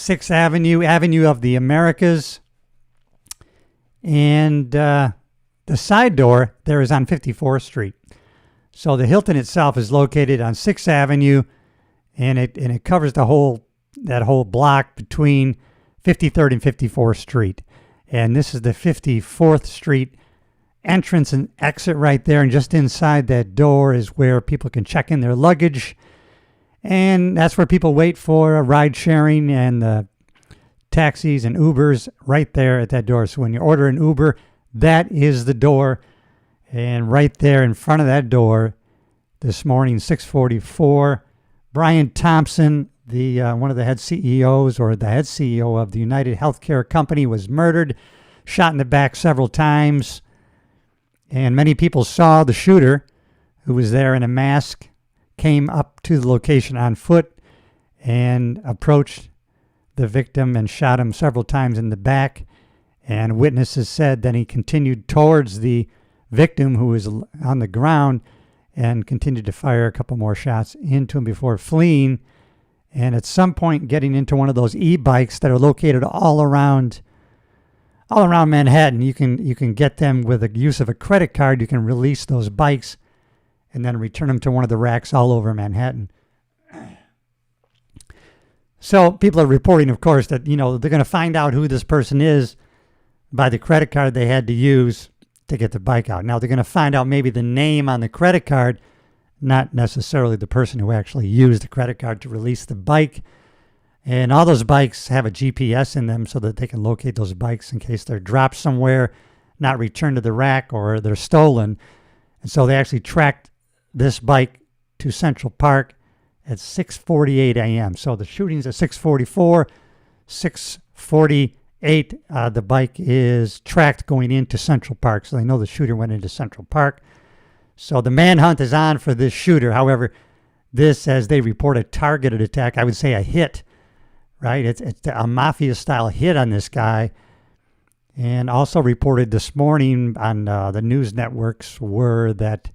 6th Avenue, Avenue of the Americas. And the side door there is on 54th Street. So the Hilton itself is located on 6th Avenue, and it covers that whole block between 53rd and 54th Street. And this is the 54th Street entrance and exit right there. And just inside that door is where people can check in their luggage. And that's where people wait for a ride sharing and the taxis and Ubers right there at that door. So when you order an Uber, that is the door. And right there in front of that door this morning, 6:44, Brian Thompson, one of the head CEOs or the head CEO of the United Healthcare Company, was murdered, shot in the back several times. And many people saw the shooter, who was there in a mask, came up to the location on foot and approached the victim and shot him several times in the back. And witnesses said that he continued towards the victim, who was on the ground, and continued to fire a couple more shots into him before fleeing. And at some point getting into one of those e-bikes that are located all around Manhattan. You can get them with the use of a credit card. You can release those bikes and then return them to one of the racks all over Manhattan. So people are reporting, of course, that they're going to find out who this person is by the credit card they had to use to get the bike out. Now they're going to find out maybe the name on the credit card, not necessarily the person who actually used the credit card to release the bike. And all those bikes have a GPS in them so that they can locate those bikes in case they're dropped somewhere, not returned to the rack, or they're stolen. And so they actually tracked this bike to Central Park at 6:48 a.m. So the shooting's at 6:44, 6:48. The bike is tracked going into Central Park. So they know the shooter went into Central Park. So the manhunt is on for this shooter. However, this, as they report, a targeted attack, I would say a hit. Right, it's a Mafia-style hit on this guy. And also reported this morning on the news networks were that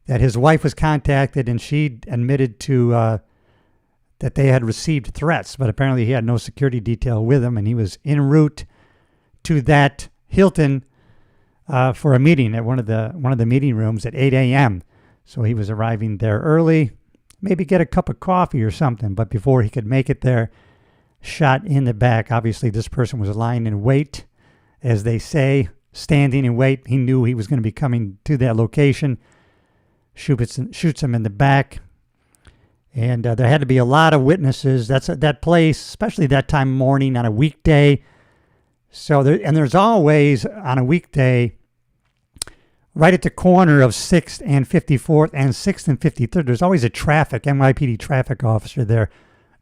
his wife was contacted, and she admitted to that they had received threats, but apparently he had no security detail with him, and he was en route to that Hilton for a meeting at one of the meeting rooms at 8 a.m. So he was arriving there early, maybe get a cup of coffee or something, but before he could make it there, shot in the back. Obviously, this person was lying in wait, as they say, standing in wait. He knew he was going to be coming to that location. Shoots him in the back. And there had to be a lot of witnesses. That's at that place, especially that time of morning on a weekday. So there's always on a weekday, right at the corner of 6th and 54th and 6th and 53rd, there's always a NYPD traffic officer there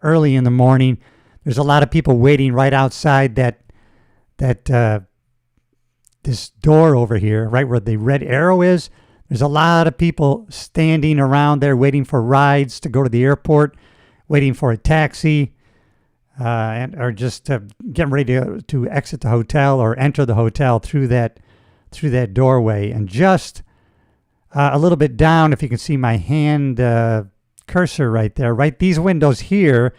early in the morning. There's a lot of people waiting right outside this door over here, right where the red arrow is. There's a lot of people standing around there waiting for rides to go to the airport, waiting for a taxi, or just getting ready to exit the hotel or enter the hotel through that doorway. And just a little bit down, if you can see my hand cursor right there, right these windows here,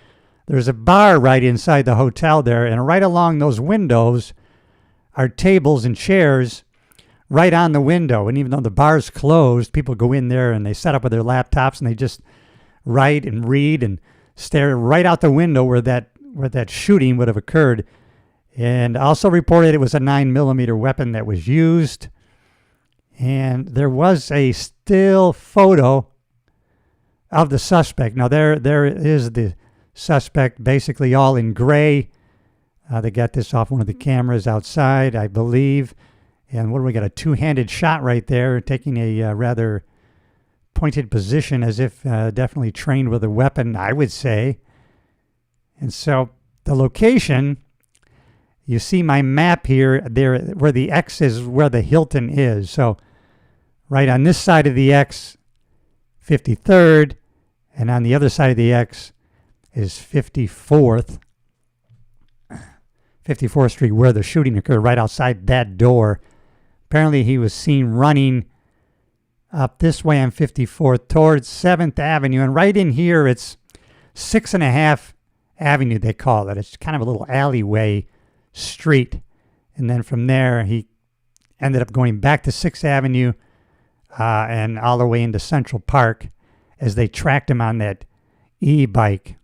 there's a bar right inside the hotel there, and right along those windows are tables and chairs right on the window. And even though the bar's closed, people go in there and they set up with their laptops and they just write and read and stare right out the window where that shooting would have occurred. And also reported it was a 9mm weapon that was used. And there was a still photo of the suspect. Now there is the suspect, basically all in gray. They got this off one of the cameras outside, I believe. And what do we got? A two-handed shot right there, taking a rather pointed position, as if definitely trained with a weapon, I would say. And so the location, you see my map here, there where the X is where the Hilton is. So right on this side of the X, 53rd, and on the other side of the X is 54th Street, where the shooting occurred, right outside that door. Apparently he was seen running up this way on 54th towards 7th Avenue. And right in here, it's 6.5 Avenue, they call it. It's kind of a little alleyway street. And then from there, he ended up going back to 6th Avenue and all the way into Central Park as they tracked him on that e-bike.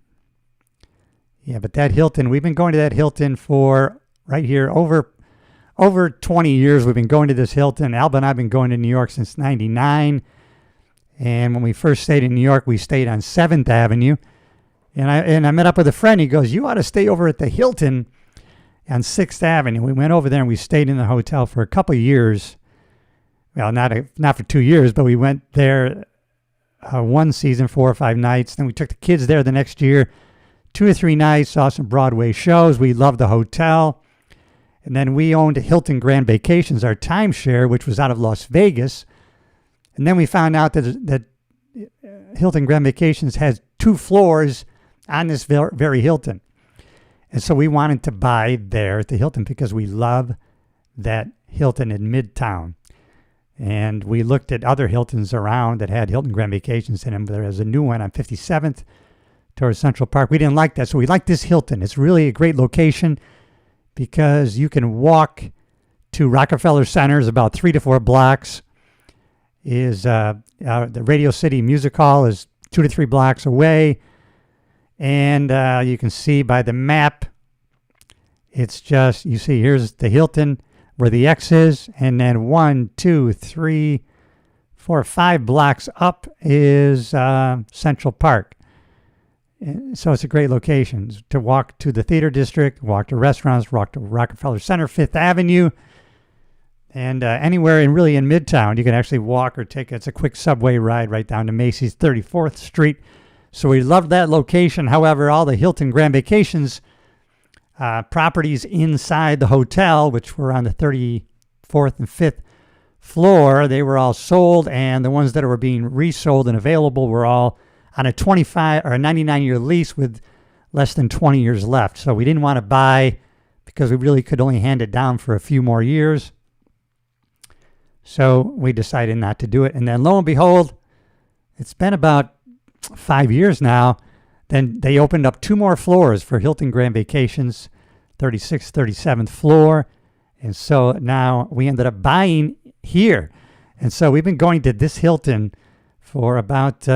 Yeah, but that Hilton, we've been going to that Hilton for right here over 20 years. We've been going to this Hilton. Alba and I have been going to New York since 99. And when we first stayed in New York, we stayed on 7th Avenue. And I met up with a friend. He goes, you ought to stay over at the Hilton on 6th Avenue. We went over there and we stayed in the hotel for a couple of years. Well, not for 2 years, but we went there one season, 4 or 5 nights. Then we took the kids there the next year, 2 or 3 nights, saw some Broadway shows. We loved the hotel. And then we owned Hilton Grand Vacations, our timeshare, which was out of Las Vegas. And then we found out that Hilton Grand Vacations has 2 floors on this very Hilton. And so we wanted to buy there at the Hilton because we love that Hilton in Midtown. And we looked at other Hiltons around that had Hilton Grand Vacations in them. There was a new one on 57th towards Central Park. We didn't like that, so we liked this Hilton. It's really a great location because you can walk to Rockefeller Center. It's about 3 to 4 blocks. The Radio City Music Hall is 2 to 3 blocks away. And you can see by the map, it's just, you see, here's the Hilton where the X is, and then 1, 2, 3, 4, 5 blocks up is Central Park. And so it's a great location to walk to the theater district, walk to restaurants, walk to Rockefeller Center, 5th Avenue, and anywhere in Midtown. You can actually walk or it's a quick subway ride right down to Macy's 34th Street. So we loved that location. However, all the Hilton Grand Vacations properties inside the hotel, which were on the 34th and 5th floor, they were all sold, and the ones that were being resold and available were all on a 25 or a 99-year lease with less than 20 years left. So we didn't want to buy because we really could only hand it down for a few more years. So we decided not to do it. And then lo and behold, it's been about 5 years now. Then they opened up 2 more floors for Hilton Grand Vacations, 36th, 37th floor. And so now we ended up buying here. And so we've been going to this Hilton for about,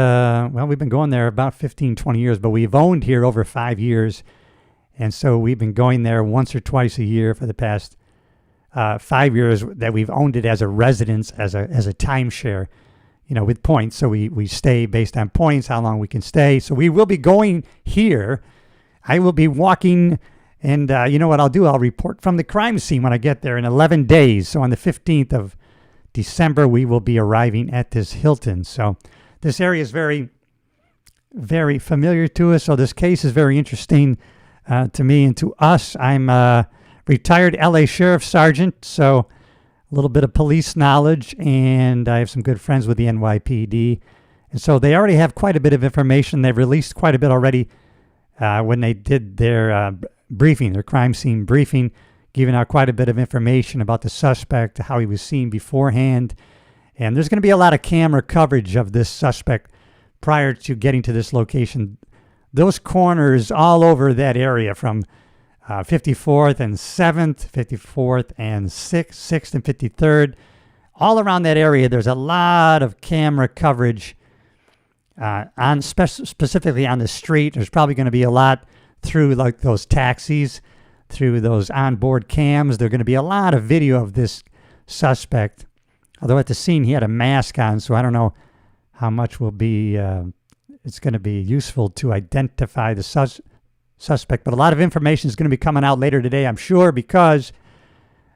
we've been going there about 15, 20 years, but we've owned here over 5 years. And so we've been going there once or twice a year for the past 5 years that we've owned it as a residence, as a timeshare, with points. So we stay based on points, how long we can stay. So we will be going here. I will be walking, and you know what I'll do? I'll report from the crime scene when I get there in 11 days. So on the 15th of December, we will be arriving at this Hilton. So this area is very, very familiar to us. So this case is very interesting to me and to us. I'm a retired LA Sheriff Sergeant, so a little bit of police knowledge, and I have some good friends with the NYPD. And so they already have quite a bit of information. They've released quite a bit already when they did their briefing, their crime scene briefing, giving out quite a bit of information about the suspect, how he was seen beforehand. And there's going to be a lot of camera coverage of this suspect prior to getting to this location. Those corners all over that area from 54th and 7th, 54th and 6th and 53rd. All around that area, there's a lot of camera coverage specifically on the street. There's probably going to be a lot through like those taxis, through those onboard cams. There's going to be a lot of video of this suspect. Although at the scene, he had a mask on, so I don't know how much will be, it's going to be useful to identify the suspect, but a lot of information is going to be coming out later today, I'm sure, because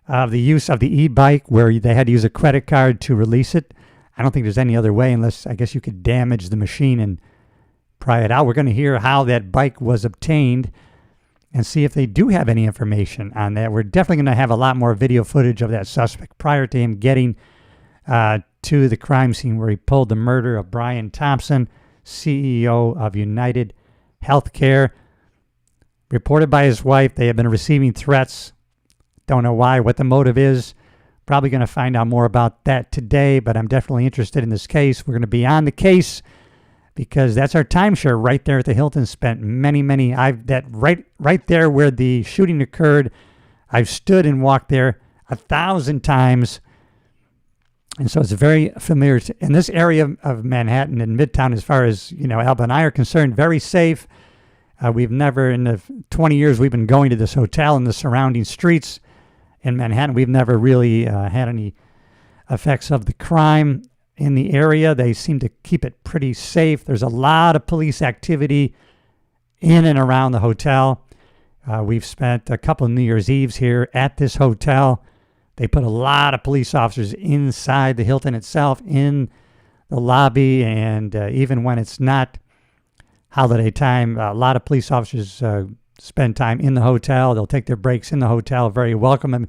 of the use of the e-bike where they had to use a credit card to release it. I don't think there's any other way unless I guess you could damage the machine and pry it out. We're going to hear how that bike was obtained and see if they do have any information on that. We're definitely going to have a lot more video footage of that suspect prior to him getting to the crime scene where he pulled the murder of Brian Thompson, CEO of United Healthcare. Reported by his wife, they have been receiving threats. Don't know why, what the motive is. Probably going to find out more about that today, but I'm definitely interested in this case. We're going to be on the case because that's our timeshare right there at the Hilton. Spent many, right there where the shooting occurred. I've stood and walked there 1,000 times. And so it's very familiar in this area of Manhattan and Midtown, as far as, Alba and I are concerned, very safe. We've never, in the 20 years we've been going to this hotel and the surrounding streets in Manhattan, we've never really had any effects of the crime in the area. They seem to keep it pretty safe. There's a lot of police activity in and around the hotel. We've spent a couple of New Year's Eves here at this hotel. They put a lot of police officers inside the Hilton itself, in the lobby, and even when it's not holiday time, a lot of police officers spend time in the hotel. They'll take their breaks in the hotel. Very welcoming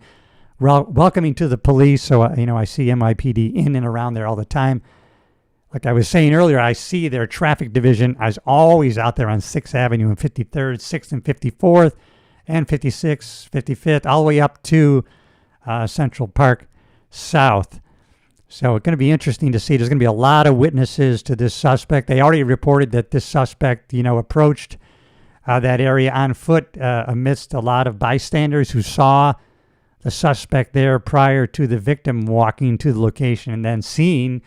to the police. So, I see NYPD in and around there all the time. Like I was saying earlier, I see their traffic division. I was always out there on 6th Avenue and 53rd, 6th and 54th, and 56th, 55th, all the way up to Central Park South. So it's going to be interesting to see. There's going to be a lot of witnesses to this suspect. They already reported that this suspect, approached that area on foot amidst a lot of bystanders who saw the suspect there prior to the victim walking to the location, and then seeing.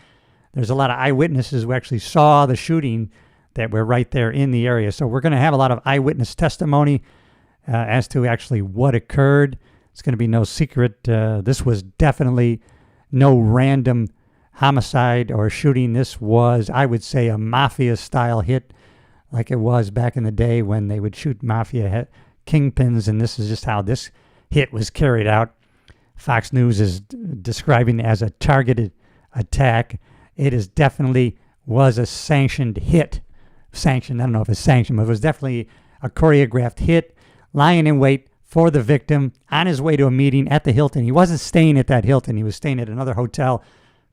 There's a lot of eyewitnesses who actually saw the shooting that were right there in the area. So we're going to have a lot of eyewitness testimony as to actually what occurred. It's going to be no secret. This was definitely no random homicide or shooting. This was, I would say, a Mafia-style hit, like it was back in the day when they would shoot Mafia kingpins, and this is just how this hit was carried out. Fox News is describing it as a targeted attack. It is definitely was a sanctioned hit. Sanctioned, I don't know if it's sanctioned, but it was definitely a choreographed hit, lying in wait for the victim on his way to a meeting at the Hilton. He wasn't staying at that Hilton. He was staying at another hotel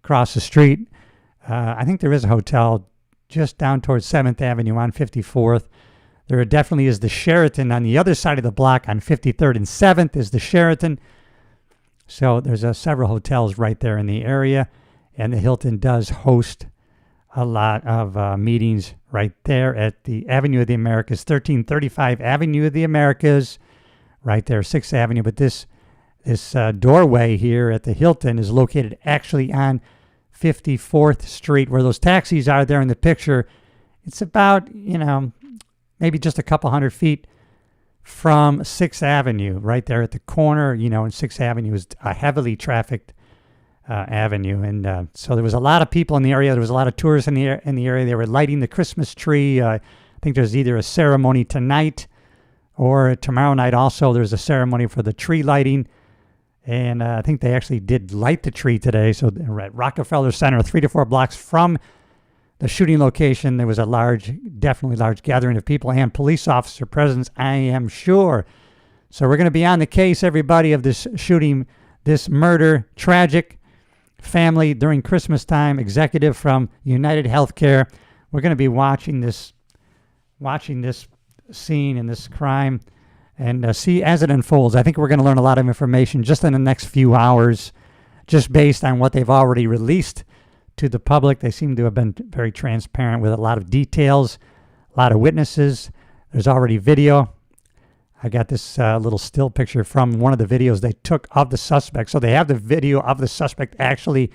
across the street. I think there is a hotel just down towards 7th Avenue on 54th. There definitely is the Sheraton on the other side of the block on 53rd and 7th is the Sheraton. So there's several hotels right there in the area. And the Hilton does host a lot of meetings right there at the Avenue of the Americas, 1335 Avenue of the Americas, right there, 6th Avenue. But this doorway here at the Hilton is located actually on 54th Street, where those taxis are there in the picture. It's about, maybe just a couple hundred feet from 6th Avenue, right there at the corner, and 6th Avenue is a heavily trafficked avenue. And so there was a lot of people in the area. There was a lot of tourists in the area. They were lighting the Christmas tree. I think there's either a ceremony tonight or tomorrow night also. There's a ceremony for the tree lighting. And I think they actually did light the tree today. So they're at Rockefeller Center, 3 to 4 blocks from the shooting location. There was a definitely large gathering of people and police officer presence, I am sure. So we're going to be on the case, everybody, of this shooting, this murder, tragic family during Christmas time, executive from United Healthcare. We're going to be watching this scene and this crime and see as it unfolds. I think we're going to learn a lot of information just in the next few hours, just based on what they've already released to the public. They seem to have been very transparent with a lot of details, a lot of witnesses. There's already video. I got this little still picture from one of the videos they took of the suspect. So they have the video of the suspect actually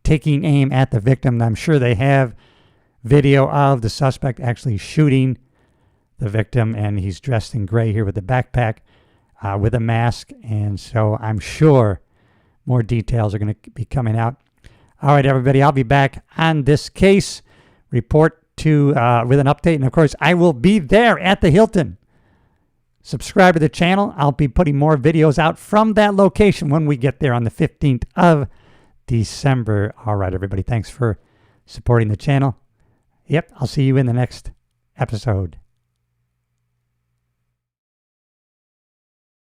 taking aim at the victim. And I'm sure they have video of the suspect actually shooting the victim. And he's dressed in gray here with a backpack, with a mask. And so I'm sure more details are going to be coming out. All right, everybody, I'll be back on this case report with an update. And, of course, I will be there at the Hilton. Subscribe to the channel. I'll be putting more videos out from that location when we get there on the 15th of December. All right, everybody, thanks for supporting the channel. Yep, I'll see you in the next episode.